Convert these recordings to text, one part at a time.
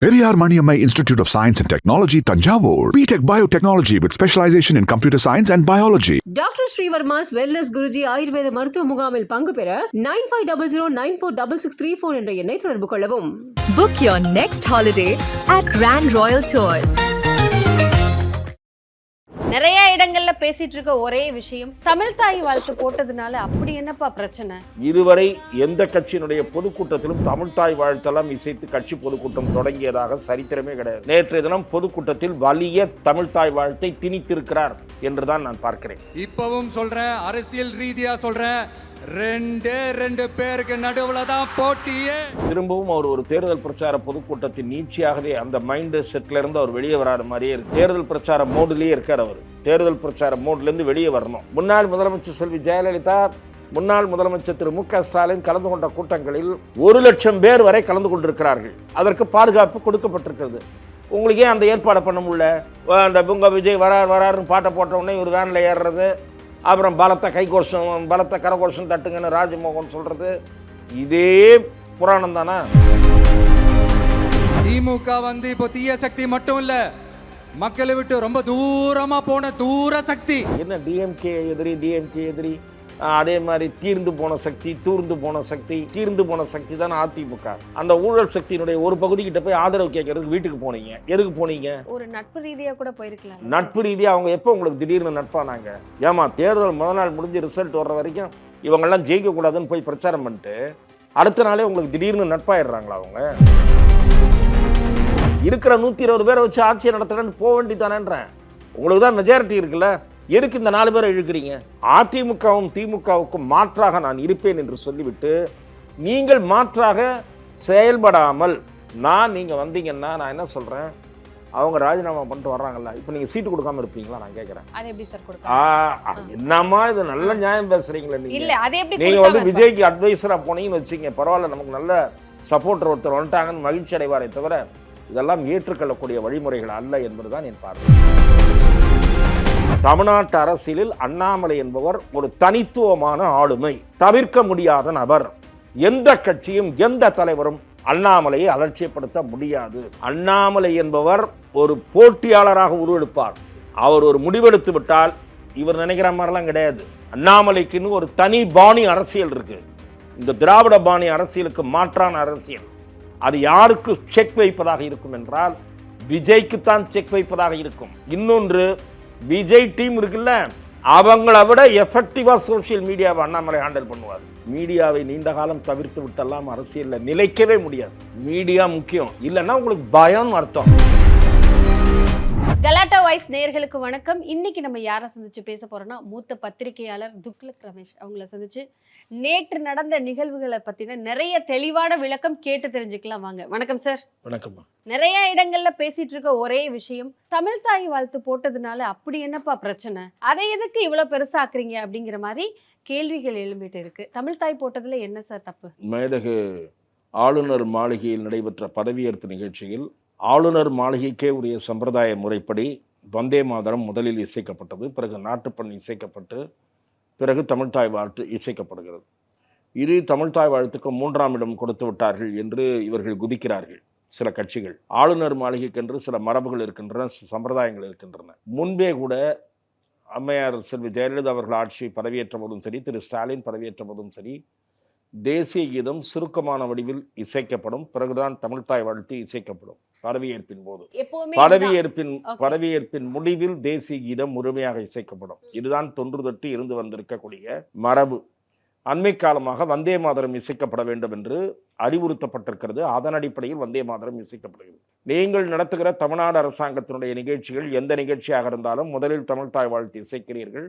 Periyar Maniammai Institute of Science and Technology, Tanjavur. BTech Biotechnology with specialization in computer science and biology. Dr. Srivarma's Wellness Guruji ஆயுர்வேத மருத்துவ முகாமில் பங்கு பெற 9500946634 என்ற எண்ணை தொடர்பு கொள்ளவும். Book your next holiday at Grand Royal Tours. நிறைய இடங்கள்ல பேசிட்டு இருக்க ஒரே விஷயம் தமிழ் தாய் வாழ்த்து போட்டதுனால அப்படி என்னப்பா பிரச்சனை? இதுவரை எந்த கட்சியினுடைய பொதுக்கூட்டத்திலும் தமிழ் தாய் வாழ்த்தெல்லாம் இசைத்து கட்சி பொதுக்கூட்டம் தொடங்கியதாக சரித்திரமே கிடையாது. நேற்றைய தினம் பொதுக்கூட்டத்தில் வலிய தமிழ் தாய் வாழ்த்தை திணித்திருக்கிறார் என்றுதான் நான் பார்க்கிறேன். இப்பவும் சொல்றேன், அரசியல் ரீதியா சொல்றேன், ரெண்டு பேருக்கு நடுவுல தான் போட்டியே. திரும்பவும் அவர் ஒரு தேர்தல் பிரச்சார பொதுக்கூட்டத்தின் நீட்சியாகவே அந்த மைண்ட் செட்ல இருந்து அவர் வெளியே வராத மாதிரியே இருக்கு. தேர்தல் பிரச்சார மோட்லயே இருக்கார் அவர். தேர்தல் பிரச்சார மோட்ல இருந்து வெளியே வரணும். முன்னாள் முதலமைச்சர் செல்வி ஜெயலலிதா, முன்னாள் முதலமைச்சர் திரு மு.க. ஸ்டாலின் கலந்து கொண்ட கூட்டங்களில் 1,00,000 பேர் வரை கலந்து கொண்டிருக்கிறார்கள். அதற்கு பாதுகாப்பு கொடுக்கப்பட்டிருக்கிறது. உங்களுக்கே அந்த ஏற்பாடு பண்ண முடியல. அந்த புங்க விஜய் வராருன்னு பாட்டை போட்ட உடனே ஒரு வேனில் ஏறுறது, அப்புறம் பலத்த கைகோஷம் பலத்த கரகோஷம் தட்டுங்கன்னு ராஜமோகன் சொல்றது, இதே புராணம் தானே. திமுக இப்போ தீய சக்தி மட்டும் இல்ல, மக்களை விட்டு ரொம்ப தூரமா போன தூர சக்தி. என்ன டிஎம்கே எதிரி அதே மாதிரி தீர்ந்து போன சக்தி தீர்ந்து போன சக்தி தானே அதிமுக. அந்த ஊழல் சக்தியினுடைய ஒரு பகுதி கிட்ட போய் ஆதரவு கேட்கறதுக்கு வீட்டுக்கு போனீங்க. எதுக்கு போனீங்க? ஒரு நட்பு ரீதியா கூட போயிருக்கலாம். நட்பு ரீதியா அவங்க எப்போ உங்களுக்கு திடீர்னு நட்பானாங்க? ஏமா தேர்தல் முதல் நாள் முடிஞ்சு ரிசல்ட் வர்ற வரைக்கும் இவங்கெல்லாம் ஜெயிக்க கூடாதுன்னு போய் பிரச்சாரம் பண்ணிட்டு அடுத்த நாளே உங்களுக்கு திடீர்னு நட்பாயிடுறாங்களா? அவங்க இருக்கிற 120 பேரை வச்சு ஆட்சியை நடத்துறேன்னு போக வேண்டியதானேன்றேன். உங்களுக்கு தான் மெஜாரிட்டி இருக்குல்ல, எதுக்கு இந்த 4 பேரை இழுக்கிறீங்க? அதிமுகவும் திமுகவுக்கும் மாற்றாக நான் இருப்பேன் என்று சொல்லிவிட்டு நீங்கள் மாற்றாக செயல்படாமல் நீங்கள் வந்தீங்கன்னா நான் என்ன சொல்றேன், அவங்க ராஜினாமா பண்ணிட்டு வர்றாங்கல்ல, இப்போ நீங்க சீட்டு கொடுக்காம இருப்பீங்களா? நான் கேட்கறேன். என்னம்மா இது நல்ல நியாயம் பேசுறீங்களா? நீங்க வந்து விஜய்க்கு அட்வைசரா போனீங்கன்னு வச்சுங்க, பரவாயில்ல, நமக்கு நல்ல சப்போர்ட்டர் ஒருத்தர் வந்துட்டாங்கன்னு மகிழ்ச்சி அடைவாரே தவிர இதெல்லாம் ஏற்றுக்கொள்ளக்கூடிய வழிமுறைகள் அல்ல என்பதுதான் என் பார்வை. தமிழ்நாட்டு அரசியலில் அண்ணாமலை என்பவர் ஒரு தனித்துவமான ஆளுமை, தவிர்க்க முடியாத நபர். எந்த கட்சியும் எந்த தலைவரும் அண்ணாமலையை அலட்சியப்படுத்த முடியாது. அண்ணாமலை என்பவர் ஒரு போட்டியாளராக உருவெடுப்பார். அவர் ஒரு முடிவெடுத்து விட்டால் இவர் நினைக்கிற மாதிரிலாம் கிடையாது. அண்ணாமலைக்குன்னு ஒரு தனி பாணி அரசியல் இருக்கு. இந்த திராவிட பாணி அரசியலுக்கு மாற்றான அரசியல். அது யாருக்கு செக் வைப்பதாக இருக்கும் என்றால் விஜய்க்குத்தான் செக் வைப்பதாக இருக்கும். இன்னொன்று, விஜய் டீம் இருக்குல்ல, அவங்கள விட எஃபெக்டிவா சோசியல் மீடியாவை அண்ணாமலை ஹேண்டில் பண்ணுவார். மீடியாவை நீண்ட காலம் தவிர்த்து விட்டெல்லாம் அரசியலில் நிலைக்கவே முடியாது. மீடியா முக்கியம், இல்லைன்னா உங்களுக்கு பயம் அர்த்தம். கலாட்டா வாய்ஸ் நேயர்களுக்கு வணக்கம். இன்னைக்கு நம்ம யாரை சந்திச்சு பேச போறோம்னா, மூத்த பத்திரிகையாளர் துக்ளக் ரமேஷ் அவங்கள சந்திச்சு நேற்று நடந்த நிகழ்வுகளை பத்தின நிறைய தெளிவான விளக்கம் கேட்டு தெரிஞ்சுக்கலாம். வாங்க. வணக்கம் சார். வணக்கம். நிறைய இடங்கள்ல பேசிட்டு இருக்க ஒரே விஷயம், தமிழ் தாய் வாழ்த்து போட்டதுனால அப்படி என்னப்பா பிரச்சனை, அதை எதுக்கு இவ்வளவு பெருசாக்குறீங்க அப்படிங்கிற மாதிரி கேள்விகள் எழும்பிட்டு இருக்கு. தமிழ் தாய் போட்டதுல என்ன சார் தப்பு? மேதகு ஆளுநர் மாளிகையில் நடைபெற்ற பதவியேற்பு நிகழ்ச்சியில் ஆளுநர் மாளிகைக்கே உரிய சம்பிரதாய முறைப்படி வந்தே மாதரம் முதலில் இசைக்கப்பட்டது. பிறகு நாட்டுப்பண் இசைக்கப்பட்டு பிறகு தமிழ்தாய் வாழ்த்து இசைக்கப்படுகிறது. இது தமிழ்தாய் வாழ்த்துக்கு 3ஆம் இடம் கொடுத்து விட்டார்கள் என்று இவர்கள் குதிக்கிறார்கள் சில கட்சிகள். ஆளுநர் மாளிகைக்கென்று சில மரபுகள் இருக்கின்றன, சம்பிரதாயங்கள் இருக்கின்றன. முன்பே கூட அம்மையார் செல்வி ஜெயலலிதா அவர்கள் ஆட்சி பதவியேற்ற போதும் சரி, திரு ஸ்டாலின் பதவியேற்ற போதும் சரி, தேசிய கீதம் சுருக்கமான வடிவில் இசைக்கப்படும். பிறகுதான் தமிழ்தாய் வாழ்த்து இசைக்கப்படும். பதவியேற்பின் போது பதவியேற்பின் முடிவில் தேசிய கீதம் முழுமையாக இசைக்கப்படும். இதுதான் தொன்று தொட்டு இருந்து வந்திருக்கக்கூடிய மரபு. அண்மை காலமாக வந்தே மாதரம் இசைக்கப்பட வேண்டும் என்று அறிவுறுத்தப்பட்டிருக்கிறது. அதன் அடிப்படையில் வந்தே மாதரம் இசைக்கப்படுகிறது. நீங்கள் நடத்துகிற தமிழ்நாடு அரசாங்கத்தினுடைய நிகழ்ச்சிகள் எந்த நிகழ்ச்சியாக இருந்தாலும் முதலில் தமிழ்தாய் வாழ்த்து இசைக்கிறீர்கள்.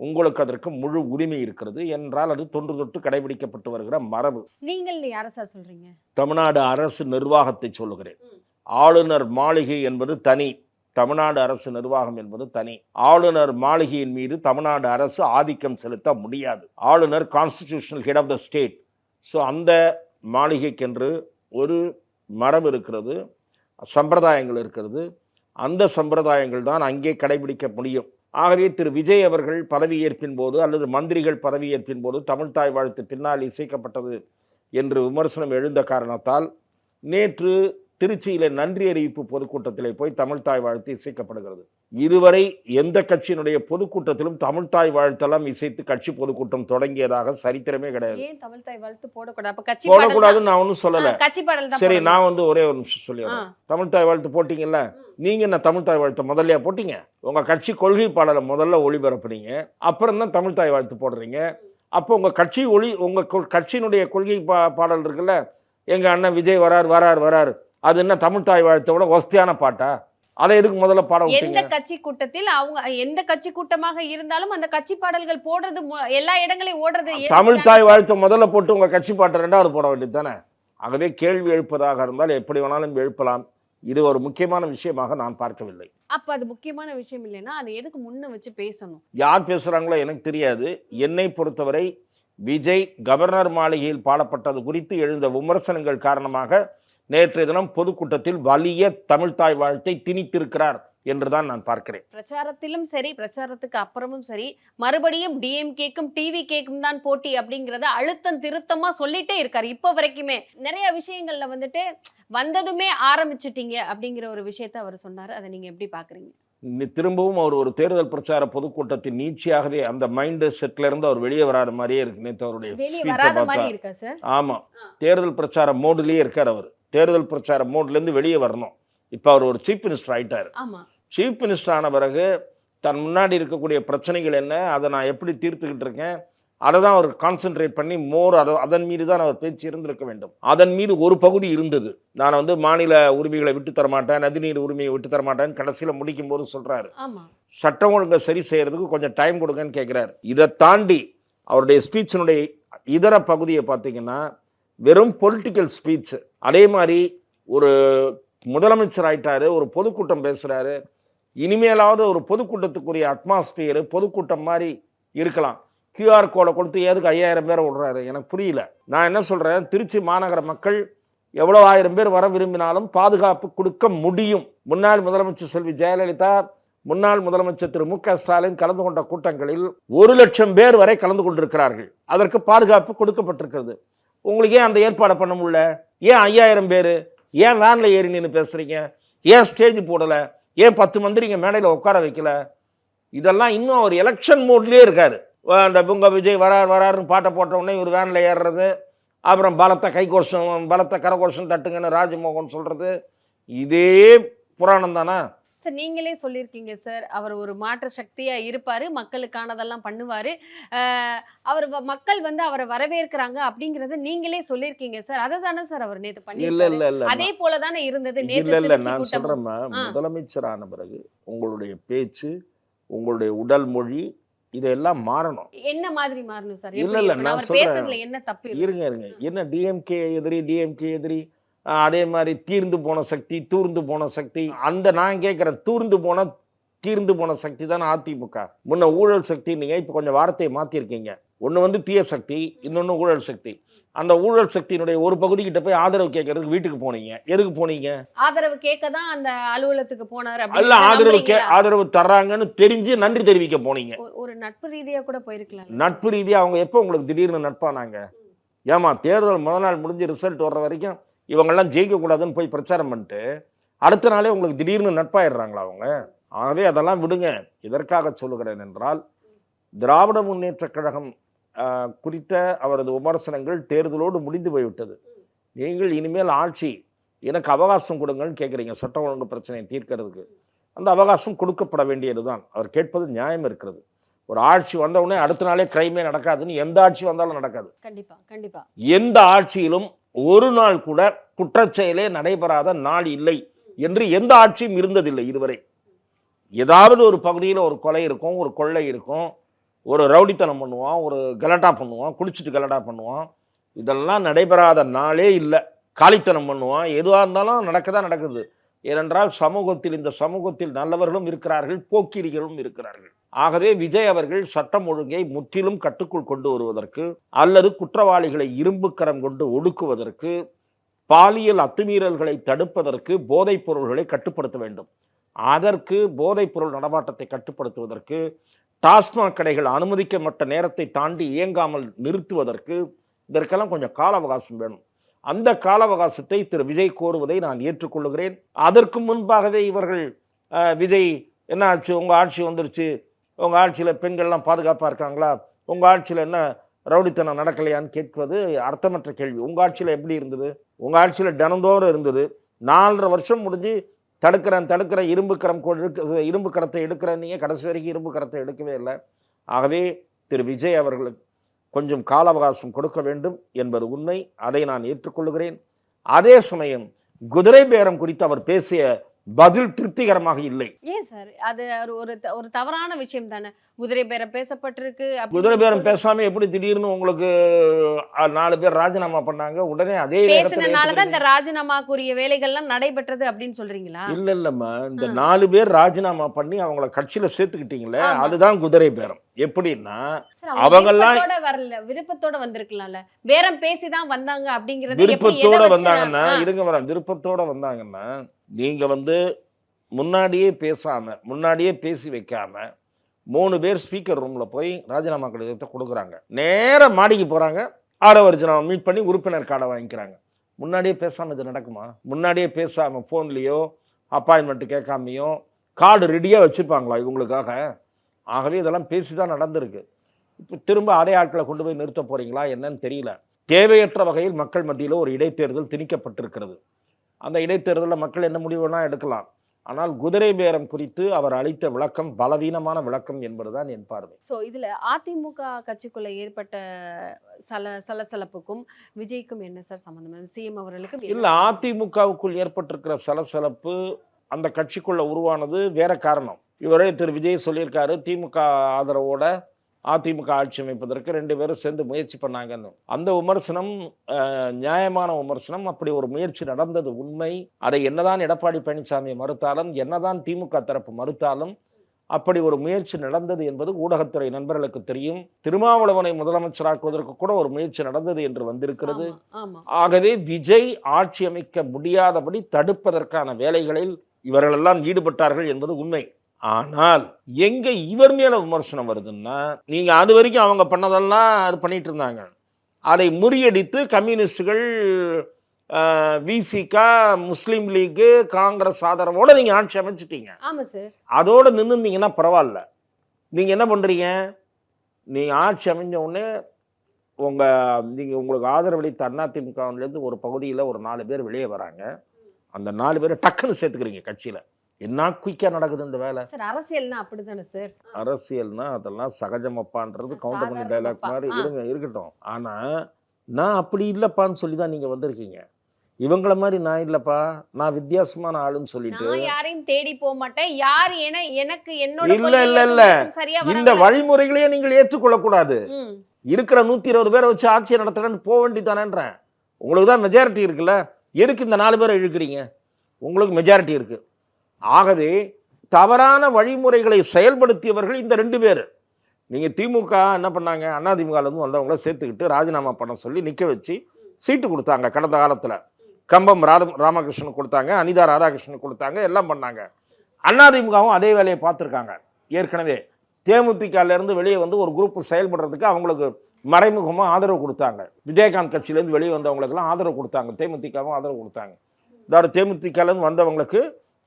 உங்களுக்கு அதற்கு முழு உரிமை இருக்கிறது என்றால் அது தொன்று தொட்டு கடைபிடிக்கப்பட்டு வருகிற மரபு. நீங்கள் யார சார் சொல்றீங்க? தமிழ்நாடு அரசு நிர்வாகத்தை சொல்லுகிறேன். ஆளுநர் மாளிகை என்பது தனி, தமிழ்நாடு அரசு நிர்வாகம் என்பது தனி. ஆளுநர் மாளிகையின் மீது தமிழ்நாடு அரசு ஆதிக்கம் செலுத்த முடியாது. ஆளுநர் constitutional head of the state. So அந்த மாளிகைக்கென்று ஒரு மரபு இருக்கிறது, சம்பிரதாயங்கள் இருக்கிறது. அந்த சம்பிரதாயங்கள் தான் அங்கே கடைபிடிக்க முடியும். ஆகவே திரு விஜய் அவர்கள் பதவியேற்பின் போது அல்லது மந்திரிகள் பதவியேற்பின் போது தமிழ்தாய் வாழ்த்து பின்னால் இசைக்கப்பட்டது என்று விமர்சனம் எழுந்த காரணத்தால் நேற்று திருச்சியிலே நன்றி அறிவிப்பு பொதுக்கூட்டத்திலே போய் தமிழ்தாய் வாழ்த்து இசைக்கப்படுகிறது. இதுவரை எந்த கட்சியினுடைய பொதுக்கூட்டத்திலும் தமிழ்தாய் வாழ்த்தெல்லாம் இசைத்து கட்சி பொதுக்கூட்டம் தொடங்கியதாக சரித்திரமே கிடையாது. ஏன் தமிழ்தாய் வாழ்த்து போடக்கூடாது? அப்ப கட்சி போடக்கூடாதுன்னு நான் ஒன்றும் சொல்லல. கட்சி பாடல் தான். சரி, நான் வந்து ஒரே ஒரு நிமிஷம் சொல்லி தமிழ்தாய் வாழ்த்து போட்டீங்கல்ல, நீங்க என்ன தமிழ்தாய் வாழ்த்து முதல்ல போட்டீங்க? உங்க கட்சி கொள்கை பாடலை முதல்ல ஒளிபரப்புனீங்க, அப்புறம் தான் தமிழ்தாய் வாழ்த்து போடுறீங்க. அப்போ உங்க கட்சியினுடைய கொள்கை பாடல் இருக்குல்ல, எங்க அண்ணன் விஜய் வரார், அது என்ன தமிழ்தாய் வாழ்த்தோட வசதியான பாட்டா? அதை எதுக்கு முதல்ல பாட விட்டீங்க? எந்த கட்சி கூட்டத்தில் அவங்க எந்த கட்சி கூட்டமாக இருந்தாலும் அந்த கட்சி பாடல்கள் போடுறது எல்லா இடங்களையும் ஓடுறது. தமிழ்தாய் வாழ்த்து முதல்ல போட்டு உங்க கட்சி பாட்டை ரெண்டாவது போட வேண்டியது தானே? ஆகவே கேள்வி எழுப்பதாக இருந்தால் எப்படி வேணாலும் எழுப்பலாம். இது ஒரு முக்கியமான விஷயமாக நான் பார்க்கவில்லை. அப்ப அது முக்கியமான விஷயம் இல்லைன்னா அதை எதுக்கு முன்ன வச்சு பேசணும்? யார் பேசுறாங்களோ எனக்கு தெரியாது. என்னை பொறுத்தவரை விஜய் கவர்னர் மாளிகையில் பாடப்பட்டது குறித்து எழுந்த விமர்சனங்கள் காரணமாக நேற்றைய தினம் பொதுக்கூட்டத்தில் வலிய தமிழ்தாய் வாழ்த்தை திணித்திருக்கிறார் என்றுதான் நான் பார்க்கிறேன். பிரச்சாரத்திலும் சரி, பிரச்சாரத்துக்கு அப்புறமும் சரி, மறுபடியும் டிஎம்கேக்கும் டிவி கேக்கும் தான் போட்டி அப்படிங்கறத அழுத்தம் திருத்தமா சொல்லிட்டே இருக்காரு. இப்ப வரைக்குமே நிறைய விஷயங்கள்ல வந்துட்டு வந்ததுமே ஆரம்பிச்சிட்டீங்க அப்படிங்கிற ஒரு விஷயத்த அவர் சொன்னாரு. அதை நீங்க எப்படி பாக்குறீங்க? திரும்பவும் அவர் ஒரு தேர்தல் பிரச்சார பொதுக்கூட்டத்தின் நீட்சியாகவே அந்த மைண்ட் செட்ல இருந்து அவர் வெளியே வராத மாதிரியே இருக்கு. நேற்று அவருடைய ஆமா, தேர்தல் பிரச்சார மோட்லயே இருக்கார் அவர். தேர்தல் பிரச்சார மோட்ல இருந்து வெளியே வரணும். இப்ப அவர் ஒரு சீஃப் மினிஸ்டர் ஆயிட்டாரு. சீஃப் மினிஸ்டர் ஆன பிறகு தன் முன்னாடி இருக்கக்கூடிய பிரச்சனைகள் என்ன, அதை நான் எப்படி தீர்த்துக்கிட்டு இருக்கேன், அதை தான் அவர் கான்சென்ட்ரேட் பண்ணி அதன் மீது தான் அவர் பேச்சு இருந்திருக்க வேண்டும். அதன் மீது ஒரு பகுதி இருந்தது. நான் வந்து மாநில உரிமைகளை விட்டு தரமாட்டேன், நதிநீர் உரிமையை விட்டு தரமாட்டேன்னு கடைசியில் முடிக்கும் போது சொல்றாரு. சட்டம் ஒழுங்கை சரி செய்யறதுக்கு கொஞ்சம் டைம் கொடுங்கன்னு கேட்கிறாரு. இதை தாண்டி அவருடைய ஸ்பீச்சினுடைய இதர பகுதியை பார்த்தீங்கன்னா வெறும் பொலிட்டிக்கல் ஸ்பீச். அதே மாதிரி ஒரு முதலமைச்சர் ஆயிட்டாரு, ஒரு பொதுக்கூட்டம் பேசுறாரு. இனிமேலாவது ஒரு பொதுக்கூட்டத்துக்குரிய அட்மாஸ்பியர் பொதுக்கூட்டம் மாதிரி இருக்கலாம். QR கோடை கொடுத்து எதுக்கு 5000 பேரை விடுறாரு? எனக்கு புரியல. நான் என்ன சொல்றேன், திருச்சி மாநகர மக்கள் எவ்வளோ 1000 பேர் வர விரும்பினாலும் பாதுகாப்பு கொடுக்க முடியும். முன்னாள் முதலமைச்சர் செல்வி ஜெயலலிதா, முன்னாள் முதலமைச்சர் திரு மு.க. ஸ்டாலின் கலந்து கொண்ட கூட்டங்களில் 1,00,000 பேர் வரை கலந்து கொண்டிருக்கிறார்கள். அதற்கு பாதுகாப்பு கொடுக்கப்பட்டிருக்கிறது. உங்களுக்கு ஏன் அந்த ஏற்பாடு பண்ண முடியல? ஏன் 5000 பேர்? ஏன் வேன்ல ஏறி நின்று பேசுறீங்க? ஏன் ஸ்டேஜ் போடல? ஏன் 10 மந்திரிங்க மேடையில் உட்கார வைக்கல? இதெல்லாம் இன்னும் அவர் எலெக்ஷன் மோட்லேயே இருக்காரு. அந்த பொங்க விஜய் வராருன்னு பாட்டை போட்ட உடனே இவர் வேன்ல ஏறுறது, அப்புறம் பலத்த கரகோஷம் தட்டுங்கன்னு ராஜமோகன் சொல்றது, இதே புராணம் தானே சார்? நீங்களே சொல்லியிருக்கீங்க சார், அவர் ஒரு மாற்ற சக்தியா இருப்பாரு, மக்களுக்கானதெல்லாம் பண்ணுவாரு, அவர் மக்கள் வந்து அவரை வரவேற்கிறாங்க அப்படிங்கறத நீங்களே சொல்லியிருக்கீங்க சார். அதை தானே சார் அவர் நேத்து பண்ணி? இல்ல அதே போல தானே இருந்தது. நான் சொல்றேன், முதலமைச்சரான பிறகு உங்களுடைய பேச்சு, உங்களுடைய உடல் மொழி இதெல்லாம் மாறணும். என்ன மாதிரி மாறணும் சார்? இல்ல நான் சொல்றேன், என்ன தப்பு? இருங்க என்ன டிஎம்கே எதிரி அதே மாதிரி தூர்ந்து போன சக்தி. அந்த நான் கேட்கிறேன், தீர்ந்து போன சக்தி தானே அதிமுக. முன்ன ஊழல் சக்தி, நீங்க இப்ப கொஞ்சம் வார்த்தையை மாத்திருக்கீங்க. ஒண்ணு வந்து தீய சக்தி, இன்னொன்னு ஊழல் சக்தி. அந்த ஊழல் சக்தியினுடைய ஒரு பகுதி கிட்ட போய் ஆதரவு கேட்கறதுக்கு வீட்டுக்கு போனீங்க. எதுக்கு போனீங்க? ஆதரவு கேட்க தான் அந்த அலுவலகத்துக்கு போனாரு. அல்ல, ஆதரவு தர்றாங்கன்னு தெரிஞ்சு நன்றி தெரிவிக்க போனீங்க. ஒரு நட்பு ரீதியா கூட போயிருக்கலாம். நட்பு ரீதியா அவங்க எப்ப உங்களுக்கு திடீர்னு நட்பானாங்க? ஏமா, தேர்தல் முதல் நாள் முடிஞ்சு ரிசல்ட் வர்ற வரைக்கும் இவங்கெல்லாம் ஜெயிக்க கூடாதுன்னு போய் பிரச்சாரம் பண்ணிட்டு அடுத்த நாளே உங்களுக்கு திடீர்னு நட்பாயிடுறாங்களா அவங்க? ஆகவே அதெல்லாம் விடுங்க. இதற்காக சொல்லுகிறேன் என்றால், திராவிட முன்னேற்ற கழகம் குறித்த அவரது விமர்சனங்கள் தேர்தலோடு முடிந்து போய்விட்டது. நீங்கள் இனிமேல் ஆட்சி எனக்கு அவகாசம் கொடுங்கன்னு கேட்குறீங்க சட்டம் ஒழுங்கு பிரச்சனையை தீர்க்கிறதுக்கு. அந்த அவகாசம் கொடுக்கப்பட வேண்டியதுதான். அவர் கேட்பது நியாயம் இருக்கிறது. ஒரு ஆட்சி வந்த உடனே அடுத்த நாளே கிரைமே நடக்காதுன்னு எந்த ஆட்சி வந்தாலும் நடக்காது. கண்டிப்பா எந்த ஆட்சியிலும் ஒரு நாள் கூட குற்றச்செயலே நடைபெறாத நாள் இல்லை என்று எந்த ஆட்சியும் இருந்ததில்லை இதுவரை. ஏதாவது ஒரு பகுதியில் ஒரு கொலை இருக்கும், ஒரு கொள்ளை இருக்கும், ஒரு ரவுடித்தனம் பண்ணுவான், ஒரு கலாட்டா பண்ணுவான், குடிச்சிட்டு கலாட்டா பண்ணுவான். இதெல்லாம் நடைபெறாத நாளே இல்லை. காலித்தனம் பண்ணுவான். எதுவாக இருந்தாலும் நடக்குது. ஏனென்றால் இந்த சமூகத்தில் நல்லவர்களும் இருக்கிறார்கள், போக்கிரிகளும் இருக்கிறார்கள். ஆகவே விஜய் அவர்கள் சட்டம் ஒழுங்கை முற்றிலும் கட்டுக்குள் கொண்டு வருவதற்கு அல்லது குற்றவாளிகளை இரும்பு கரம் கொண்டு ஒடுக்குவதற்கு, பாலியல் அத்துமீறல்களை தடுப்பதற்கு போதைப் பொருள்களை கட்டுப்படுத்த வேண்டும். அதற்கு போதைப் பொருள் நடமாட்டத்தை கட்டுப்படுத்துவதற்கு, டாஸ்மாக் கடைகள் அனுமதிக்கப்பட்ட நேரத்தை தாண்டி இயங்காமல் நிறுத்துவதற்கு, இதற்கெல்லாம் கொஞ்சம் கால அவகாசம் வேணும். அந்த கால அவகாசத்தை திரு விஜய் கோருவதை நான் ஏற்றுக்கொள்கிறேன். அதற்கு முன்பாகவே இவர்கள் விஜய் என்ன ஆச்சு, உங்கள் ஆட்சி வந்துருச்சு, உங்கள் ஆட்சியில் பெண்கள்லாம் பாதுகாப்பாக இருக்காங்களா, உங்கள் ஆட்சியில் என்ன ரவுடித்தனம் நடக்கலையான்னு கேட்பது அர்த்தமற்ற கேள்வி. உங்கள் ஆட்சியில் எப்படி இருந்தது? உங்கள் ஆட்சியில் தினந்தோறும் இருந்தது. 4.5 வருஷம் முடிஞ்சு தடுக்கிறேன் இரும்பு கரத்தை எடுக்கிறேன், நீங்கள் கடைசி வரைக்கும் இரும்பு கரத்தை எடுக்கவே இல்லை. ஆகவே திரு விஜய் அவர்களுக்கு கொஞ்சம் கால அவகாசம் கொடுக்க வேண்டும் என்பது உண்மை. அதை நான் ஏற்றுக்கொள்கிறேன். அதே சமயம் குதிரை பேரம் குறித்து அவர் பேசிய பதில் திருப்திகரமாக இல்லை. ஏன் சார், அது ஒரு தவறான விஷயம் தானே? குதிரை பேரம் பேசப்பட்டிருக்கு. குதிரை பேரம் பேசாம எப்படி திடீர்னு உங்களுக்கு 4 பேர் ராஜினாமா பண்ணாங்க? உடனே அதே பேசினாலதான் இந்த ராஜினாமாக்குரிய வேலைகள்லாம் நடைபெற்றது அப்படின்னு சொல்றீங்களா? இல்லம்மா, இந்த 4 பேர் ராஜினாமா பண்ணி அவங்கள கட்சியில சேர்த்துக்கிட்டீங்களே, அதுதான் குதிரை பேரம். எப்படின்னா அவங்கெல்லாம் விருப்பத்தோட வந்திருக்கலாம்ல, பேரம் பேசிதான் வந்தாங்க அப்படிங்கறது. விருப்பத்தோட வந்தாங்கன்னா விருப்பத்தோட வந்தாங்கன்னா நீங்க முன்னாடியே பேசாம முன்னாடியே பேசி வைக்காம 3 பேர் ஸ்பீக்கர் ரூம்ல போய் ராஜினாமா கடிதத்தை கொடுக்குறாங்க. நேர மாடிக்கு போறாங்க, ஆரவர்ஜனாவை மீட் பண்ணி உறுப்பினர் கார்டை வாங்கிக்கிறாங்க. முன்னாடியே பேசாம இது நடக்குமா? முன்னாடியே பேசாம போன்லயோ அப்பாயின்மெண்ட் கேட்காமையோ கார்டு ரெடியா வச்சிருப்பாங்களா இவங்களுக்காக? ஆகவே இதெல்லாம் பேசிதான் நடந்திருக்கு. இப்போ திரும்ப அதே ஆட்களை கொண்டு போய் நிறுத்த போறீங்களா என்னன்னு தெரியல. தேவையற்ற வகையில் மக்கள் மத்தியில் ஒரு இடைத்தேர்தல் திணிக்கப்பட்டிருக்கிறது. அந்த இடைத்தேர்தலில் மக்கள் என்ன முடிவுனா எடுக்கலாம். ஆனால் குதிரை பேரம் குறித்து அவர் அளித்த விளக்கம் பலவீனமான விளக்கம் என்பதுதான் என் பார்வை. ஸோ இதில் அதிமுக கட்சிக்குள்ள ஏற்பட்ட சலசலப்புக்கும் விஜய்க்கும் என்ன சார் சம்பந்தம்? சிஎம் அவர்களுக்கு இல்லை, அதிமுகவுக்குள் ஏற்பட்டிருக்கிற சலசலப்பு அந்த கட்சிக்குள்ள உருவானது வேற காரணம். இவரே திரு விஜய் சொல்லியிருக்காரு, திமுக ஆதரவோட அதிமுக ஆட்சி அமைப்பதற்கு 2 பேரும் சேர்ந்து முயற்சி பண்ணாங்கன்னு. அந்த விமர்சனம் நியாயமான விமர்சனம். அப்படி ஒரு முயற்சி நடந்தது உண்மை. அதை என்னதான் எடப்பாடி பழனிசாமி மறுத்தாலும், என்னதான் திமுக தரப்பு மறுத்தாலும் அப்படி ஒரு முயற்சி நடந்தது என்பது ஊடகத்துறை நண்பர்களுக்கு தெரியும். திருமாவளவனை முதலமைச்சராக்குவதற்கு கூட ஒரு முயற்சி நடந்தது என்று வந்திருக்கிறது. ஆகவே விஜய் ஆட்சி அமைக்க முடியாதபடி தடுப்பதற்கான வேலைகளில் இவர்களெல்லாம் ஈடுபட்டார்கள் என்பது உண்மை. ஆனால் எங்க இவர் மேல விமர்சனம் வருதுன்னா, நீங்க அது வரைக்கும் அவங்க பண்ணதெல்லாம் அது பண்ணிட்டு இருந்தாங்க. அதை முறியடித்து கம்யூனிஸ்டுகள், விசிக, முஸ்லீம் லீக், காங்கிரஸ் ஆதரவோட நீங்க ஆட்சி அமைச்சிட்டீங்க. அதோட நின்றுந்தீங்கன்னா பரவாயில்ல. நீங்க என்ன பண்றீங்க? நீங்க ஆட்சி அமைஞ்ச உடனே உங்களுக்கு ஆதரவளித்த அதிமுகவிலேருந்து ஒரு பகுதியில் ஒரு 4 பேர் வெளியே வராங்க. அந்த 4 பேரை டக்குன்னு சேர்த்துக்கிறீங்க கட்சியில. என்ன குயிக்கா நடக்குது இந்த வேலை? அரசியல்னா அப்படித்தானே சார்? அரசியல்னா அதெல்லாம் சகஜமப்பான்றது கவுண்டர் பண்ணி டைலாக் மாதிரி இருக்கட்டும். ஆனா நான் அப்படி இல்லப்பான்னு சொல்லிதான் நீங்க வந்திருக்கீங்க. இவங்கள மாதிரி நான் இல்லப்பா, நான் வித்தியாசமான ஆளுன்னு சொல்லிட்டு யாரையும் தேடி போக மாட்டேன். யார் எனக்கு என்னோட இல்ல இந்த வழிமுறைகளையே நீங்கள் ஏற்றுக்கொள்ள கூடாது. இருக்கிற 120 பேரை வச்சு ஆட்சியை நடத்துறேன்னு போக வேண்டியதானேன்றேன். உங்களுக்கு தான் மெஜாரிட்டி இருக்குல்ல, எதுக்கு இந்த 4 பேரை இழுக்கிறீங்க? உங்களுக்கு மெஜாரிட்டி இருக்கு. ஆகவே தவறான வழிமுறைகளை செயல்படுத்தியவர்கள் இந்த 2 பேர். நீங்கள் திமுக என்ன பண்ணாங்க? அதிமுகலேருந்து வந்தவங்கள சேர்த்துக்கிட்டு ராஜினாமா பண்ண சொல்லி நிற்க வச்சு சீட்டு கொடுத்தாங்க. கடந்த காலத்தில் கம்பம் ராமகிருஷ்ணன் கொடுத்தாங்க, அனிதா ராதாகிருஷ்ணன் கொடுத்தாங்க, எல்லாம் பண்ணாங்க. அதிமுகவும் அதே வேலையை பார்த்துருக்காங்க. ஏற்கனவே தேமுதிகலேருந்து வெளியே ஒரு குரூப் செயல்படுறதுக்கு அவங்களுக்கு மறைமுகமாக ஆதரவு கொடுத்தாங்க. விஜயகாந்த் கட்சியிலேருந்து வெளியே வந்தவங்களுக்கெல்லாம் ஆதரவு கொடுத்தாங்க. தேமுதிகவும் ஆதரவு கொடுத்தாங்க. அதாவது தேமுதிகலேருந்து வந்தவங்களுக்கு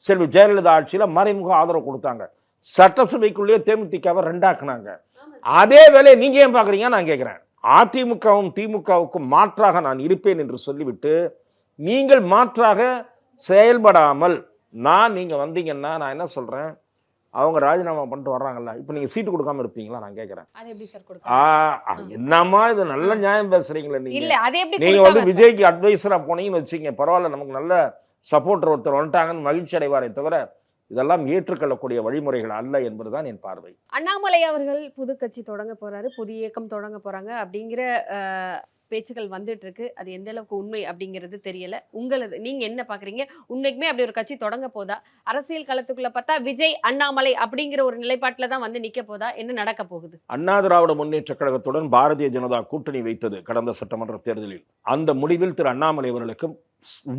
செல்வி ஜெயலலிதா ஆட்சியில் மறைமுக ஆதரவு கொடுத்தாங்க. சட்டசபைக்குள்ளேயே தேமுதிகவை 2ஆக்குனாங்க. அதே வேலையை நீங்க ஏன் பார்க்குறீங்க நான் கேட்குறேன். அதிமுகவும் திமுகவுக்கும் மாற்றாக நான் இருப்பேன் என்று சொல்லிவிட்டு நீங்கள் மாற்றாக செயல்படாமல் நீங்க வந்தீங்கன்னா நான் என்ன சொல்றேன், அவங்க ராஜினாமா பண்ணிட்டு வர்றாங்கல்ல, இப்போ நீங்க சீட்டு கொடுக்காம இருப்பீங்களா நான் கேட்குறேன். என்னம்மா இது நல்ல நியாயம் பேசுறீங்களே நீங்க விஜய்க்கு அட்வைசரா போனீங்கன்னு வச்சுங்க, பரவாயில்ல, நமக்கு நல்ல சப்போர்ட்டர் ஒருத்தர் வந்துட்டாங்கன்னு மகிழ்ச்சி அடைவாரே தவிர இதெல்லாம் ஏற்றுக்கொள்ளக்கூடிய வழிமுறைகள் அல்ல என்பதுதான் என் பார்வை. அண்ணாமலை அவர்கள் புது கட்சி தொடங்க போறாரு, புதிய இயக்கம் தொடங்க போறாங்க அப்படிங்கிற பேச்சுக்கள் வந்துட்டு இருக்கு. அது எந்த அளவுக்கு உண்மை அப்படிங்கிறது தெரியல. நீங்க என்ன பாக்குறீங்க? உண்மைக்குமே அப்படி ஒரு கட்சி தொடங்க போதா? அரசியல் களத்துக்குள்ள பார்த்தா விஜய் அண்ணாமலை அப்படிங்கிற ஒரு நிலைப்பாட்டில் தான் நிக்க போதா? என்ன நடக்க போகுது? அண்ணா திராவிட முன்னேற்ற கழகத்துடன் பாரதிய ஜனதா கூட்டணி வைத்தது கடந்த சட்டமன்ற தேர்தலில். அந்த முடிவில் திரு அண்ணாமலை அவர்களுக்கு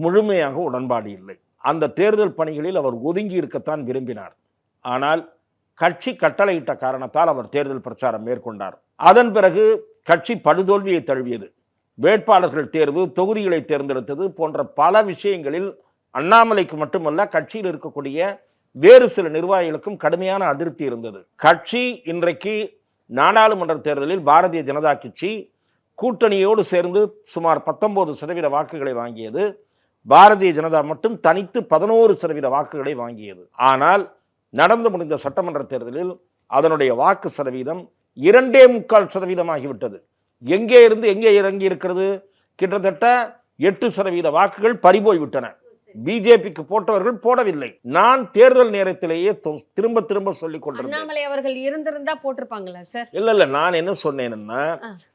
முழுமையாக உடன்பாடு இல்லை. அந்த தேர்தல் பணிகளில் அவர் ஒதுங்கி இருக்கத்தான் விரும்பினார். ஆனால் கட்சி கட்டளையிட்ட காரணத்தால் அவர் தேர்தல் பிரச்சாரம் மேற்கொண்டார். அதன் பிறகு கட்சி படுதோல்வியை தழுவியது. வேட்பாளர்கள் தேர்வு, தொகுதிகளை தேர்ந்தெடுத்தது போன்ற பல விஷயங்களில் அண்ணாமலைக்கு மட்டுமல்ல கட்சியில் இருக்கக்கூடிய வேறு சில நிர்வாகிகளுக்கும் கடுமையான அதிருப்தி இருந்தது. கட்சி இன்றைக்கு நாடாளுமன்ற தேர்தலில் பாரதிய ஜனதா கட்சி கூட்டணியோடு சேர்ந்து சுமார் 19% வாக்குகளை வாங்கியது. பாரதிய ஜனதா மட்டும் தனித்து 11% வாக்குகளை வாங்கியது. ஆனால் நடந்து முடிந்த சட்டமன்ற தேர்தலில் அதனுடைய வாக்கு சதவீதம் 2.25% ஆகிவிட்டது. எங்கே இருந்து எங்கே இறங்கி இருக்கிறது? கிட்டத்தட்ட 8% வாக்குகள் பறிபோய்விட்டன. பிஜேபிக்கு போட்டவர்கள் போடவில்லை. நான் தேர்தல் நேரத்திலேயே திரும்ப திரும்ப சொல்லிக் கொண்டிருந்தேன். அண்ணாமலை அவர்கள் இருந்திருந்தா போட்டிருப்பாங்களா சார்? இல்ல நான் என்ன சொன்னேன்னா,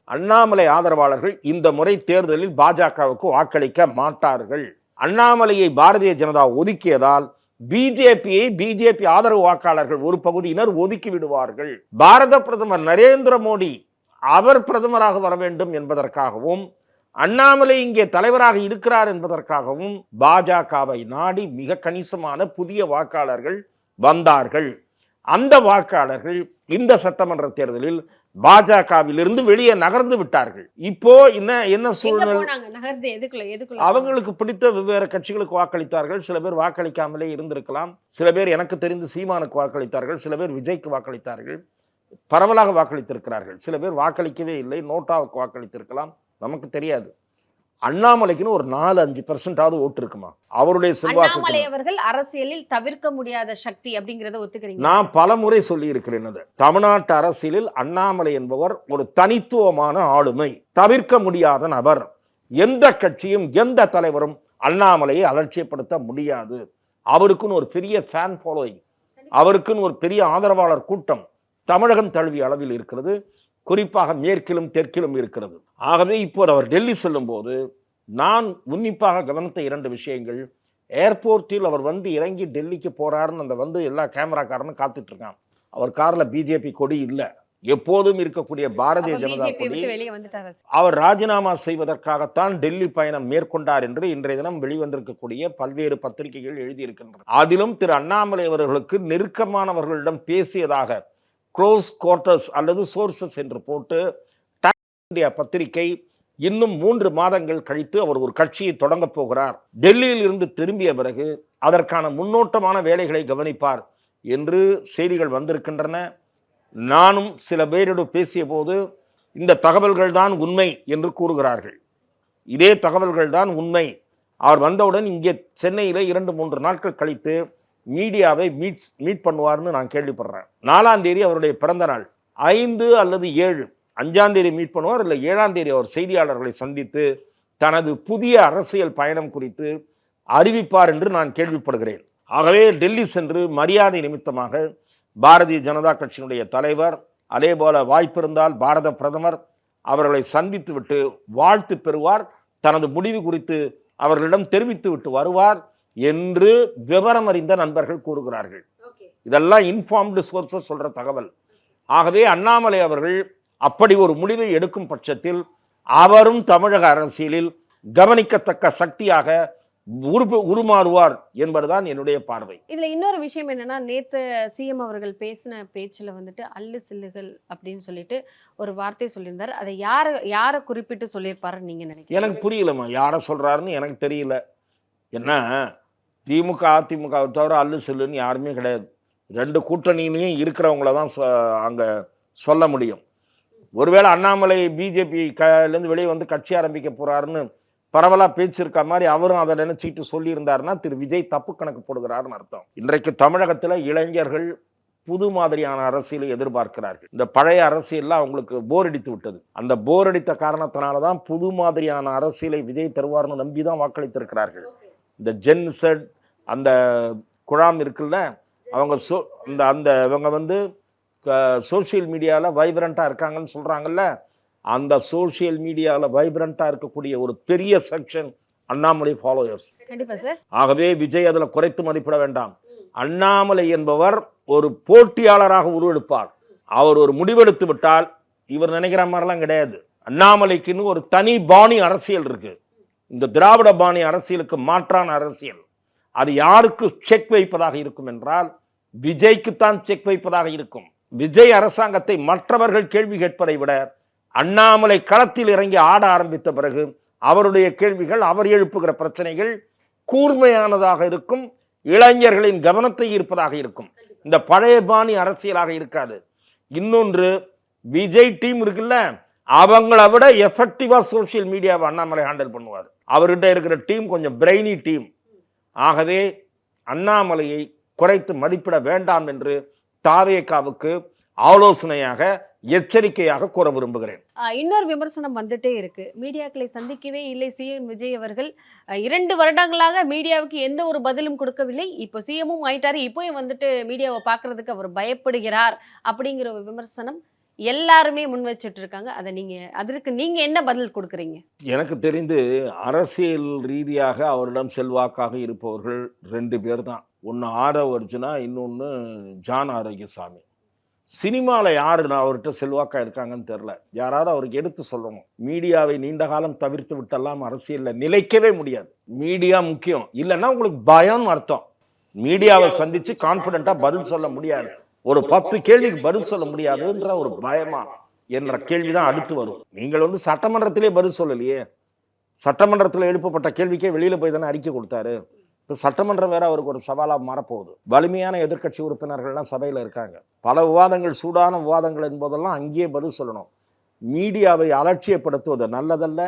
அண்ணாமலை ஆதரவாளர்கள் இந்த முறை தேர்தலில் பாஜகவுக்கு வாக்களிக்க மாட்டார்கள். அண்ணாமலையை பாரதிய ஜனதா ஒதுக்கியதால் பிஜேபி ஆதரவு வாக்காளர்கள் ஒரு பகுதியினர் ஒதுக்கி விடுவார்கள். பாரத பிரதமர் நரேந்திர மோடி அவர் பிரதமராக வர வேண்டும் என்பதற்காகவும் அண்ணாமலை இங்கே தலைவராக இருக்கிறார் என்பதற்காகவும் பாஜகவை நாடி மிக கணிசமான புதிய வாக்காளர்கள் வந்தார்கள். அந்த வாக்காளர்கள் இந்த சட்டமன்ற தேர்தலில் பாஜகவிலிருந்து வெளியே நகர்ந்து விட்டார்கள். இப்போ என்ன சூழ்நிலை? அவங்களுக்கு பிடித்த வெவ்வேறு கட்சிகளுக்கு வாக்களித்தார்கள். சில பேர் வாக்களிக்காமலே இருந்திருக்கலாம். சில பேர் எனக்கு தெரிந்து சீமானுக்கு வாக்களித்தார்கள். சில பேர் விஜய்க்கு வாக்களித்தார்கள். பரவலாக வாக்களித்திருக்கிறார்கள். சில பேர் வாக்களிக்கவே இல்லை, நோட்டாவுக்கு வாக்களித்திருக்கலாம், நமக்கு தெரியாது. அண்ணாமலைக்குன்னு ஒரு 4-5% ஓட்டு இருக்குமா? அவருடைய செல்வாக்கு. அண்ணாமலை அவர்கள் அரசியலில் தவிர்க்க முடியாத சக்தி அப்படிங்கறத ஒத்துக்கிறீங்க? நான் பல முறை சொல்லி இருக்கிறேன். தமிழ்நாட்டு அரசியலில் அண்ணாமலை என்பவர் ஒரு தனித்துவமான ஆளுமை, தவிர்க்க முடியாத நபர். எந்த கட்சியும் எந்த தலைவரும் அண்ணாமலையை அலட்சியப்படுத்த முடியாது. அவருக்குன்னு ஒரு பெரிய ஃபேன் ஃபாலோயிங், அவருக்குன்னு ஒரு பெரிய ஆதரவாளர் கூட்டம் தமிழகம் தழுவிய அளவில் இருக்கிறது. குறிப்பாக மேற்கிலும் தெற்கிலும் இருக்கிறது. ஆகவே இப்போது அவர் டெல்லி செல்லும் போது நான் உன்னிப்பாக கவனித்த 2 விஷயங்கள். ஏர்போர்ட்டில் அவர் வந்து இறங்கி டெல்லிக்கு போறாருன்னு அந்த வந்து எல்லா கேமராக்காரனும் காத்துட்டு இருக்கான். அவர் கார்ல பிஜேபி கொடி இல்லை, எப்போதும் இருக்கக்கூடிய பாரதிய ஜனதா கொடி. அவர் ராஜினாமா செய்வதற்காகத்தான் டெல்லி பயணம் மேற்கொண்டார் என்று இன்றைய தினம் வெளிவந்திருக்கக்கூடிய பல்வேறு பத்திரிகைகள் எழுதியிருக்கின்றன. அதிலும் திரு அண்ணாமலை அவர்களுக்கு நெருக்கமானவர்களிடம் பேசியதாக க்ளோஸ் குவார்ட்டர்ஸ் அல்லது சோர்சஸ் என்று போட்டு இந்தியா பத்திரிகை இன்னும் 3 மாதங்கள் கழித்து அவர் ஒரு கட்சியை தொடங்க போகிறார், டெல்லியில் இருந்து திரும்பிய பிறகு அதற்கான முன்னோட்டமான வேலைகளை கவனிப்பார் என்று செய்திகள் வந்திருக்கின்றன. நானும் சில பேரிடம் பேசிய போது இந்த தகவல்கள் தான் உண்மை என்று கூறுகிறார்கள். இதே தகவல்கள் தான் உண்மை. அவர் வந்தவுடன் இங்கே சென்னையில் 2-3 நாட்கள் கழித்து மீடியாவை மீட் பண்ணுவார்னு நான் கேள்விப்படுறேன். 4ஆம் தேதி அவருடைய பிறந்த நாள். 5 அல்லது 7, 5ஆம் தேதி மீட் பண்ணுவார், இல்லை 7ஆம் தேதி அவர் செய்தியாளர்களை சந்தித்து தனது புதிய அரசியல் பயணம் குறித்து அறிவிப்பார் என்று நான் கேள்விப்படுகிறேன். ஆகவே டெல்லி சென்று மரியாதை நிமித்தமாக பாரதிய ஜனதா கட்சியினுடைய தலைவர், அதே போல வாய்ப்பிருந்தால் பாரத பிரதமர் அவர்களை சந்தித்து விட்டு வாழ்த்து பெறுவார், தனது முடிவு குறித்து அவர்களிடம் தெரிவித்து விட்டு வருவார் என்று விவரம் அறிந்த நண்பர்கள் கூறுகிறார்கள். இதெல்லாம் இன்ஃபார்ம்டு சோர்சஸ் சொல்ற தகவல். ஆகவே அண்ணாமலை அவர்கள் அப்படி ஒரு முடிவை எடுக்கும் பட்சத்தில் அவரும் தமிழக அரசியலில் கவனிக்கத்தக்க சக்தியாக உருமாறுவார் என்பதுதான் என்னுடைய பார்வை. இதுல இன்னொரு விஷயம் என்னன்னா, நேத்து சிஎம் அவர்கள் பேசின பேச்சுல வந்துட்டு அல்லு சில்லுகள் அப்படின்னு சொல்லிட்டு ஒரு வார்த்தை சொல்லியிருந்தார். அதை யாரை குறிப்பிட்டு சொல்லியிருப்பாருன்னு நீங்க நினைக்கிறீங்க? எனக்கு புரியலம்மா, யாரை சொல்றாருன்னு எனக்கு தெரியல. என்ன திமுக அதிமுக தவிர அல்லு செல்லுன்னு யாருமே கிடையாது. 2 கூட்டணியிலையும் இருக்கிறவங்கள தான் அங்கே சொல்ல முடியும். ஒருவேளை அண்ணாமலை பிஜேபியிலேருந்து வெளியே வந்து கட்சி ஆரம்பிக்க போறாருன்னு பரவலாக பேச்சு இருக்க மாதிரி அவரும் அதை நினைச்சிட்டு சொல்லியிருந்தாருன்னா திரு விஜய் தப்பு கணக்கு போடுகிறாருன்னு அர்த்தம். இன்றைக்கு தமிழகத்தில் இளைஞர்கள் புது மாதிரியான அரசியலை எதிர்பார்க்கிறார்கள். இந்த பழைய அரசியல்லாம் அவங்களுக்கு போர் அடித்து விட்டது. அந்த போர் அடித்த காரணத்தினால தான் புது மாதிரியான அரசியலை விஜய் தருவார்னு நம்பி தான் வாக்களித்திருக்கிறார்கள். இந்த ஜென்செட் அந்த குழாம் இருக்குல்ல, அவங்க இவங்க வந்து சோசியல் மீடியாவில் வைப்ரண்ட்டாக இருக்காங்கன்னு சொல்கிறாங்கல்ல, அந்த சோசியல் மீடியாவில் வைப்ரண்ட்டாக இருக்கக்கூடிய ஒரு பெரிய செக்ஷன் அண்ணாமலை ஃபாலோயர்ஸ். ஆகவே விஜய் அதில் குறைத்து மதிப்பிட வேண்டாம். அண்ணாமலை என்பவர் ஒரு போட்டியாளராக உருவெடுப்பார். அவர் ஒரு முடிவெடுத்து விட்டால் இவர் நினைக்கிற மாதிரிலாம் கிடையாது. அண்ணாமலைக்குன்னு ஒரு தனி பாணி அரசியல் இருக்கு. இந்த திராவிட பாணி அரசியலுக்கு மாற்றான அரசியல். அது யாருக்கு செக் வைப்பதாக இருக்கும் என்றால் விஜய்க்குத்தான் செக் வைப்பதாக இருக்கும். விஜய் அரசாங்கத்தை மற்றவர்கள் கேள்வி கேட்பதை விட அண்ணாமலை களத்தில் இறங்கி ஆட ஆரம்பித்த பிறகு அவருடைய கேள்விகள், அவர் எழுப்புகிற பிரச்சனைகள் கூர்மையானதாக இருக்கும், இளைஞர்களின் கவனத்தை ஈர்ப்பதாக இருக்கும். இந்த பழைய பாணி அரசியலாக இருக்காது. இன்னொன்று, விஜய் டீம் இருக்குல்ல, அவங்கள விட எஃபெக்டிவா சோசியல் மீடியாவை அண்ணாமலை ஹேண்டில் பண்ணுவார். அவர்கிட்ட இருக்கிற டீம் கொஞ்சம் பிரெய்னி டீம். ஆகவே அண்ணாமலையை குறைத்து மதிப்பிட வேண்டாம் என்று தாவேகாவுக்கு ஆலோசனையாக, எச்சரிக்கையாக கூற விரும்புகிறேன். இன்னொரு விமர்சனம் வந்துட்டே இருக்கு. மீடியாக்களை சந்திக்கவே இல்லை சிஎம் விஜய் அவர்கள். 2 வருடங்களாக மீடியாவுக்கு எந்த ஒரு பதிலும் கொடுக்கவில்லை. இப்போ சிஎம்மும் ஆயிட்டாரு, இப்போயும் வந்துட்டு மீடியாவை பார்க்கறதுக்கு அவர் பயப்படுகிறார் அப்படிங்கிற ஒரு விமர்சனம் எல்லாருமே முன் வச்சுட்டு இருக்காங்க. அதற்கு நீங்க என்ன பதில் கொடுக்குறீங்க? எனக்கு தெரிந்து அரசியல் ரீதியாக அவரிடம் செல்வாக்காக இருப்பவர்கள் 2 பேர் தான். ஒன்று ஆரவ் அர்ஜுனா, இன்னொன்று ஜான் ஆரோக்கியசாமி. சினிமாவில் யாரு அவர்கிட்ட செல்வாக்கா இருக்காங்கன்னு தெரில. யாராவது அவருக்கு எடுத்து சொல்லணும். மீடியாவை நீண்ட காலம் தவிர்த்து விட்டெல்லாம் அரசியலில் நிலைக்கவே முடியாது. மீடியா முக்கியம். இல்லைன்னா உங்களுக்கு பயம் அர்த்தம். மீடியாவை சந்திச்சு கான்ஃபிடென்ட்டா பதில் சொல்ல முடியாது, ஒரு 10 கேள்விக்கு பதில் சொல்ல முடியாதுன்ற ஒரு பயமா என்ற கேள்விதான் அடுத்து வரும். நீங்கள் சட்டமன்றத்திலே பதில் சொல்லலையே. சட்டமன்றத்தில் எழுப்பப்பட்ட கேள்விக்கே வெளியில போய் தானே அறிக்கை கொடுத்தாரு. இப்போ சட்டமன்றம் வேற அவருக்கு ஒரு சவாலாக மாறப்போகுது. வலிமையான எதிர்க்கட்சி உறுப்பினர்கள்லாம் சபையில் இருக்காங்க. பல விவாதங்கள், சூடான விவாதங்கள் என்பதெல்லாம் அங்கேயே பதில் சொல்லணும். மீடியாவை அலட்சியப்படுத்துவது நல்லதல்ல.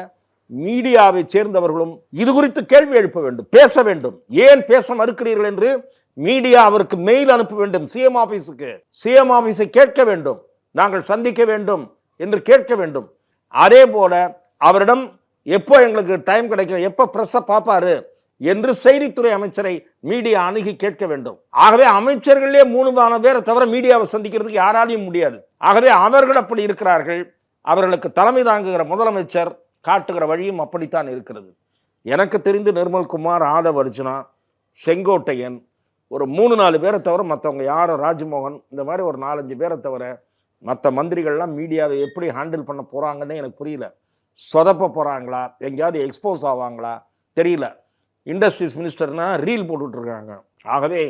மீடியாவை சேர்ந்தவர்களும் இது குறித்து கேள்வி எழுப்ப வேண்டும், பேச வேண்டும். ஏன் பேச மறுக்கிறீர்கள் என்று மீடியா அவருக்கு மெயில் அனுப்ப வேண்டும். சிஎம் ஆபீஸுக்கு, சிஎம் ஆபீஸை கேட்க வேண்டும், நாங்கள் சந்திக்க வேண்டும் என்று கேட்க வேண்டும். அதே போல அவரிடம் எப்போ எங்களுக்கு டைம் கிடைக்கும், எப்போ பிரஸ்ஸை பார்ப்பாரு என்று செய்தித்துறை அமைச்சரை மீடியா அணுகி கேட்க வேண்டும். ஆகவே அமைச்சர்களே 3 பேரை தவிர மீடியாவை சந்திக்கிறதுக்கு யாராலையும் முடியாது. ஆகவே அவர்கள் அப்படி இருக்கிறார்கள். அவர்களுக்கு தலைமை தாங்குகிற முதலமைச்சர் காட்டுகிற வழியும் அப்படித்தான் இருக்கிறது. எனக்கு தெரிந்து நிர்மல்குமார், ஆதவ் அர்ஜுனா, செங்கோட்டையன், ஒரு 3-4 பேரை தவிர மற்றவங்க யாரும், ராஜ்மோகன், இந்த மாதிரி ஒரு 4-5 பேரை தவிர மற்ற மந்திரிகள்லாம் மீடியாவை எப்படி ஹேண்டில் பண்ண போகிறாங்கன்னு எனக்கு புரியல. சொதப்ப போகிறாங்களா, எங்கேயாவது எக்ஸ்போஸ் ஆவாங்களா தெரியல. இண்டஸ்ட்ரீஸ் மினிஸ்டர்னா ரீல் போட்டுட்ருக்காங்க. ஆகவே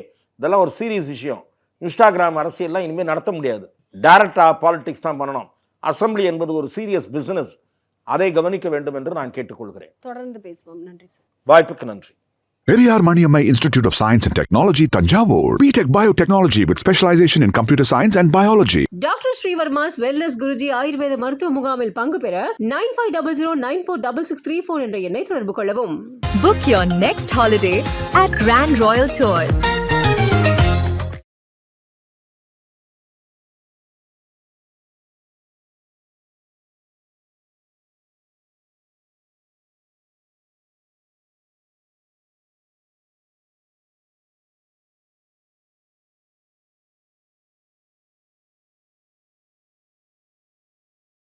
இதெல்லாம் ஒரு சீரியஸ் விஷயம். இன்ஸ்டாகிராம் அரசியல்லாம் இனிமேல் நடத்த முடியாது. டைரக்டாக பாலிடிக்ஸ் தான் பண்ணணும். அசம்பிளி என்பது ஒரு சீரியஸ் பிசினஸ். அதை கவனிக்க வேண்டும் என்று நான் கேட்டுக்கொள்கிறேன். தொடர்ந்து பேசுவோம். நன்றி சார். வாய்ப்புக்கு நன்றி. Periyar Maniammai Institute of Science and Technology, Tanjavur. BTech Biotechnology with specialization in computer science and biology. Doctor Srivarma's wellness Guruji ஆயுர்வேத மருத்துவ முகாமில் பங்கு பெற 9500946634 என்ற எண்ணை தொடர்பு கொள்ளவும். Book your next holiday at Grand Royal Tours.